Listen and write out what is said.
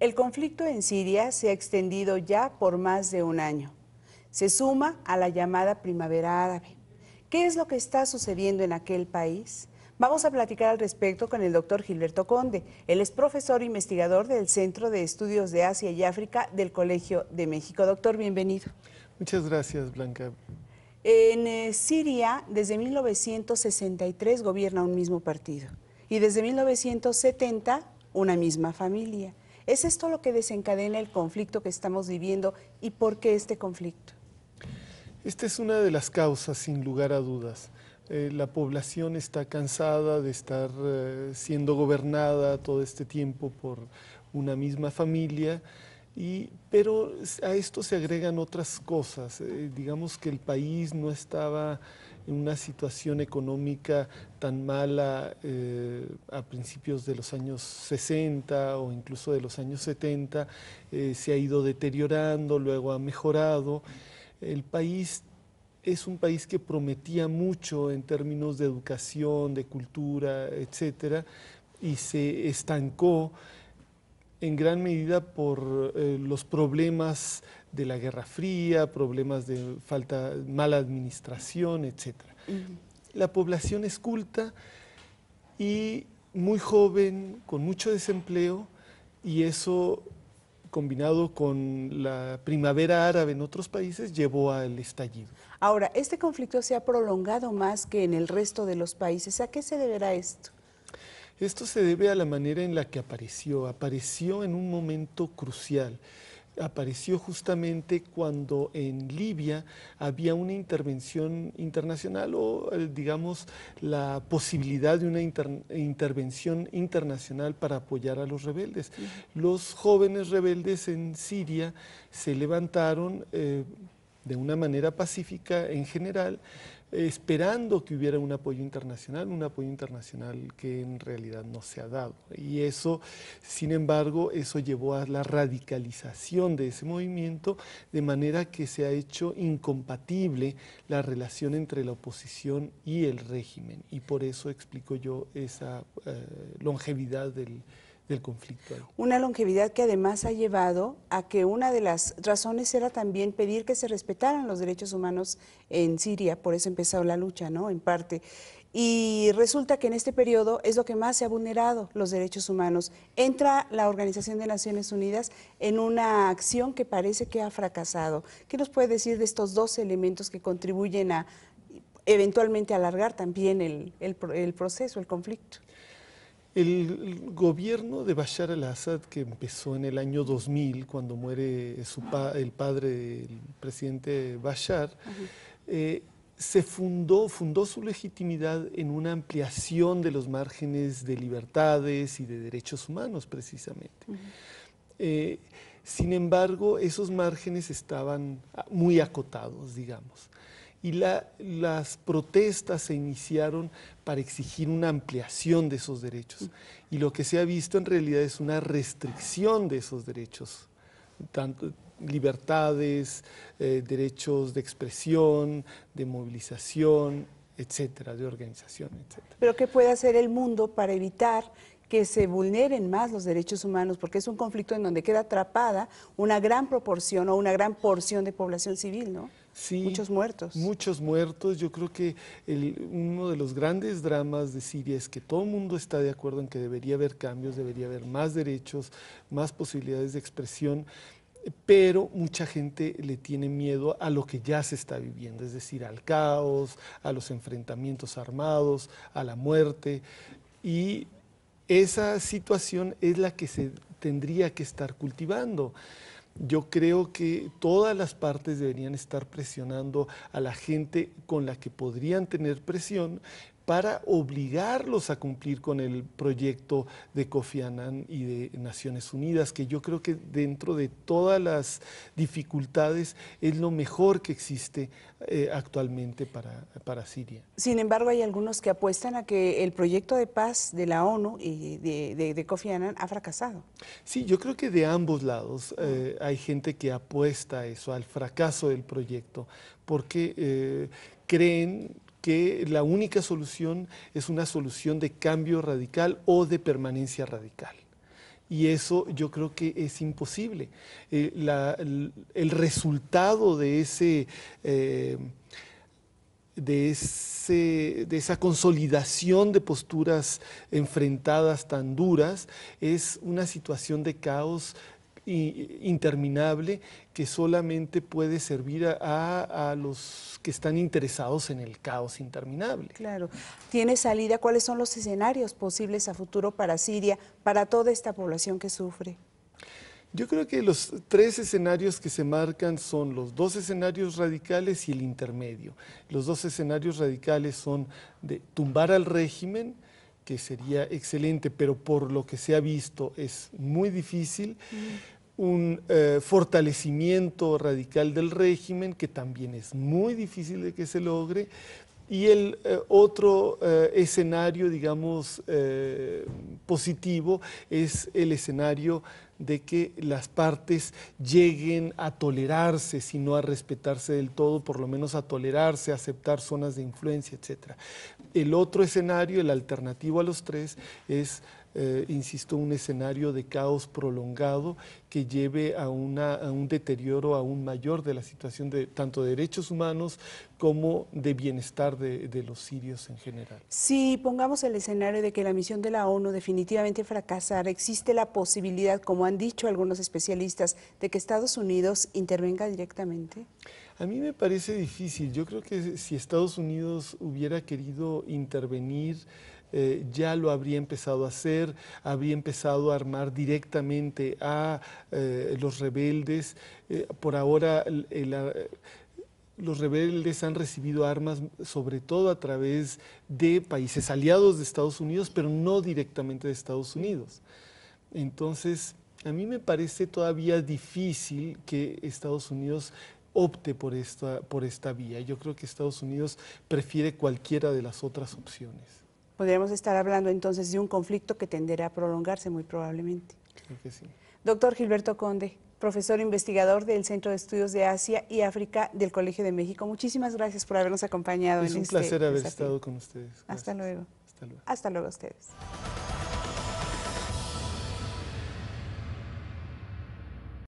El conflicto en Siria se ha extendido ya por más de un año. Se suma a la llamada primavera árabe. ¿Qué es lo que está sucediendo en aquel país? Vamos a platicar al respecto con el doctor Gilberto Conde. Él es profesor e investigador del Centro de Estudios de Asia y África del Colegio de México. Doctor, bienvenido. Muchas gracias, Blanca. En Siria, desde 1963 gobierna un mismo partido y desde 1970 una misma familia. ¿Es esto lo que desencadena el conflicto que estamos viviendo y por qué este conflicto? Esta es una de las causas, sin lugar a dudas. La población está cansada de estar siendo gobernada todo este tiempo por una misma familia, pero a esto se agregan otras cosas. Digamos que el país no estaba en una situación económica tan mala a principios de los años 60 o incluso de los años 70, se ha ido deteriorando, luego ha mejorado. El país es un país que prometía mucho en términos de educación, de cultura, etcétera, y se estancó en gran medida por los problemas de la Guerra Fría, problemas de mala administración, etcétera. La población es culta y muy joven, con mucho desempleo, y eso, combinado con la primavera árabe en otros países, llevó al estallido. Ahora, este conflicto se ha prolongado más que en el resto de los países. ¿A qué se deberá esto? Esto se debe a la manera en la que apareció. Apareció en un momento crucial. Apareció justamente cuando en Libia había una intervención internacional o, digamos, la posibilidad de una intervención internacional para apoyar a los rebeldes. Los jóvenes rebeldes en Siria se levantaron de una manera pacífica en general, esperando que hubiera un apoyo internacional que en realidad no se ha dado. Y eso, sin embargo, eso llevó a la radicalización de ese movimiento, de manera que se ha hecho incompatible la relación entre la oposición y el régimen. Y por eso explico yo esa longevidad del conflicto. Una longevidad que además ha llevado a que una de las razones era también pedir que se respetaran los derechos humanos en Siria, por eso empezó la lucha, ¿no? En parte. Y resulta que en este periodo es lo que más se ha vulnerado los derechos humanos. Entra la Organización de Naciones Unidas en una acción que parece que ha fracasado. ¿Qué nos puede decir de estos dos elementos que contribuyen a eventualmente alargar también el proceso, el conflicto? El gobierno de Bashar al-Assad, que empezó en el año 2000, cuando muere el padre del presidente Bashar, fundó su legitimidad en una ampliación de los márgenes de libertades y de derechos humanos, precisamente. Sin embargo, esos márgenes estaban muy acotados, digamos. Y las protestas se iniciaron para exigir una ampliación de esos derechos. Y lo que se ha visto en realidad es una restricción de esos derechos, tanto libertades, derechos de expresión, de movilización, etcétera, de organización, etcétera. ¿Pero qué puede hacer el mundo para evitar que se vulneren más los derechos humanos? Porque es un conflicto en donde queda atrapada una gran proporción o una gran porción de población civil, ¿no? Sí, muchos muertos. Muchos muertos. Yo creo que uno de los grandes dramas de Siria es que todo el mundo está de acuerdo en que debería haber cambios, debería haber más derechos, más posibilidades de expresión, pero mucha gente le tiene miedo a lo que ya se está viviendo, es decir, al caos, a los enfrentamientos armados, a la muerte, y esa situación es la que se tendría que estar cultivando. Yo creo que todas las partes deberían estar presionando a la gente con la que podrían tener presión para obligarlos a cumplir con el proyecto de Kofi Annan y de Naciones Unidas, que yo creo que dentro de todas las dificultades es lo mejor que existe actualmente para Siria. Sin embargo, hay algunos que apuestan a que el proyecto de paz de la ONU y de Kofi Annan ha fracasado. Sí, yo creo que de ambos lados hay gente que apuesta a eso, al fracaso del proyecto, porque creen que la única solución es una solución de cambio radical o de permanencia radical. Y eso yo creo que es imposible. El resultado de de esa consolidación de posturas enfrentadas tan duras es una situación de caos interminable que solamente puede servir a los que están interesados en el caos interminable. Claro. ¿Tiene salida? ¿Cuáles son los escenarios posibles a futuro para Siria, para toda esta población que sufre? Yo creo que los tres escenarios que se marcan son los dos escenarios radicales y el intermedio. Los dos escenarios radicales son de tumbar al régimen, que sería excelente, pero por lo que se ha visto es muy difícil. Un fortalecimiento radical del régimen, que también es muy difícil de que se logre. Y el otro escenario, digamos, positivo, es el escenario de que las partes lleguen a tolerarse, si no a respetarse del todo, por lo menos a tolerarse, a aceptar zonas de influencia, etc. El otro escenario, el alternativo a los tres, es insisto, un escenario de caos prolongado que lleve a un deterioro aún mayor de la situación de tanto de derechos humanos como de bienestar de los sirios en general. Si pongamos el escenario de que la misión de la ONU definitivamente fracasara, ¿existe la posibilidad, como han dicho algunos especialistas, de que Estados Unidos intervenga directamente? A mí me parece difícil. Yo creo que si Estados Unidos hubiera querido intervenir, ya lo habría empezado a hacer, habría empezado a armar directamente a los rebeldes. Por ahora los rebeldes han recibido armas sobre todo a través de países aliados de Estados Unidos, pero no directamente de Estados Unidos. Entonces, a mí me parece todavía difícil que Estados Unidos opte por esta vía. Yo creo que Estados Unidos prefiere cualquiera de las otras opciones. Podríamos estar hablando entonces de un conflicto que tenderá a prolongarse muy probablemente. Creo que sí. Doctor Gilberto Conde, profesor investigador del Centro de Estudios de Asia y África del Colegio de México. Muchísimas gracias por habernos acompañado. Es un placer haber estado con ustedes. Gracias. Hasta luego. Hasta luego. Hasta luego a ustedes.